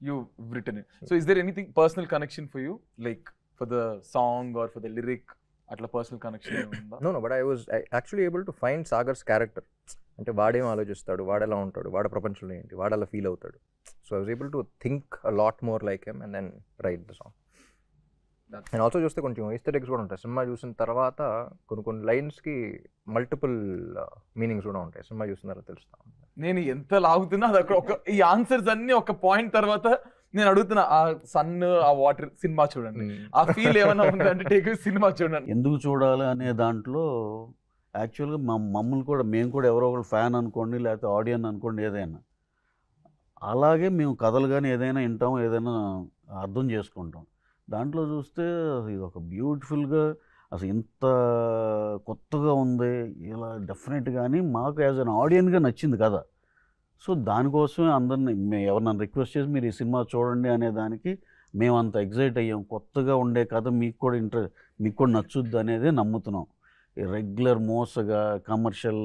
you written it. So is there anything personal connection for you, like for the song or for the lyric? అట్లా పర్సనల్ కనెక్షన్ ఉందా? No but I was actually able to find Sagar's character. అంటే వాడేం ఆలోచిస్తాడు, వాడెలా ఉంటాడు, వాడ ప్రపంచంలో ఏంటి, వాడలా ఫీల్ అవుతాడు. So I was able to think a lot more like him and then write the song. And also చూస్తే కొంచెం ఎస్థెటిక్స్ కూడా ఉంటాయి. సినిమా చూసిన తర్వాత కొన్ని లైన్స్కి మల్టిపుల్ మీనింగ్స్ కూడా ఉంటాయి. సినిమా చూసిన తర్వాత తెలుస్తా. నేను ఎంత లాగుతున్నా అది ఒక ఈ ఆన్సర్స్ అన్ని ఒక పాయింట్ తర్వాత నేను అడుగుతున్నా, ఆ సన్ ఆ వాటర్ సినిమా చూడండి, ఆ ఫీల్ ఏమైనా ఉందంటే టేక్ సినిమా చూడండి. ఎందుకు చూడాలి అనే దాంట్లో యాక్చువల్గా మమ్మల్ని కూడా, మేము కూడా ఎవరో ఒకరు ఫ్యాన్ అనుకోండి, లేకపోతే ఆడియన్స్ అనుకోండి, ఏదైనా అలాగే మేము కథలు కానీ ఏదైనా వింటాం, ఏదైనా అర్థం చేసుకుంటాం. దాంట్లో చూస్తే ఇది ఒక బ్యూటిఫుల్గా అసలు ఇంత కొత్తగా ఉంది, ఇలా డెఫినెట్గా అని మాకు యాజ్ అన్ ఆడియన్గా నచ్చింది కదా. సో దానికోసమే అందరినీ ఎవరినైనా రిక్వెస్ట్ చేసి మీరు ఈ సినిమా చూడండి అనే దానికి మేము అంత ఎగ్జైట్ అయ్యాం. కొత్తగా ఉండే కథ మీకు కూడా నచ్చుద్ది అనేది నమ్ముతున్నాం. రెగ్యులర్ మోసగా కమర్షియల్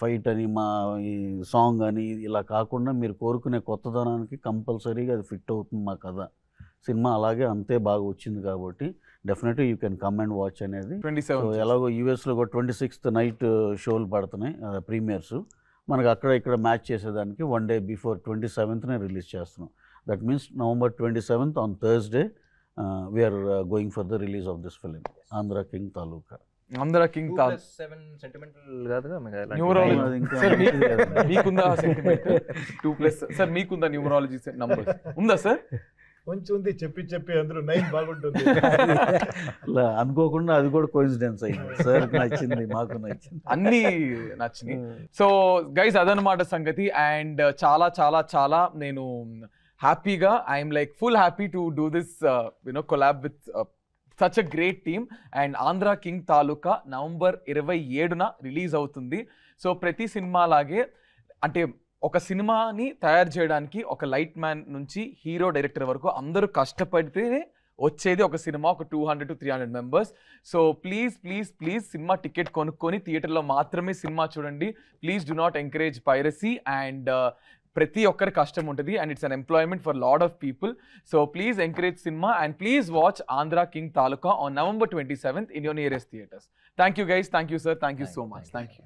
ఫైట్ అని మా ఈ సాంగ్ అని ఇలా కాకుండా మీరు కోరుకునే కొత్తదనానికి కంపల్సరీగా అది ఫిట్ అవుతుంది మా కథ. సినిమా అలాగే అంతే బాగా వచ్చింది కాబట్టి డెఫినెట్గా you can come and watch అనేది. 27 సో ఎలాగో యూఎస్లో కూడా 26th నైట్ షోలు పడుతున్నాయి ప్రీమియర్స్. మనకు అక్కడ ఇక్కడ మ్యాచ్ చేసేదానికి 1 day బిఫోర్ 27th రిలీజ్ చేస్తున్నాం. That means November 27th on Thursday we are going for the release of this film Andhra king Taluka. Andhra king Taluka sentimental కాదుగా న్యూమరాలజీ. అది ఇంకా సార్ మీకుందా సెంటిమెంట్ 2+ సార్ మీకుందా న్యూమరాలజీ నంబర్స్ ఉందా సార్? కొంచెం ఉంది, చెప్పి అందరూ 9 బాగుంటుంది. అలా అనుకోకుండా అది కూడా కోయిన్సిడెన్స్ అయింది. సార్ నచ్చింది, మాకు నచ్చింది, అన్నీ నచ్చినాయి. సో గైస్ అదనమాట సంగతి. అండ్ చాలా చాలా చాలా నేను హ్యాపీగా I'm like full happy to do this collab with such a great team. And Andhra king Taluka November 27న రిలీజ్ అవుతుంది. సో ప్రతి సినిమా లాగే అంటే ఒక సినిమాని తయారు చేయడానికి ఒక లైట్ మ్యాన్ నుంచి హీరో డైరెక్టర్ వరకు అందరూ కష్టపడితేనే వచ్చేది ఒక సినిమా, ఒక 200 to 300 members. So please cinema ticket కొనుక్కొని థియేటర్లో మాత్రమే సినిమా చూడండి. Please do not encourage piracy. And ప్రతి ఒక్కరి కష్టం ఉంటుంది and it's an employment for lot of people. So please encourage cinema and please watch Andhra king taluka on November 27th in your nearest theaters. Thank you guys. Thank you sir. Thank you so much. Thank you.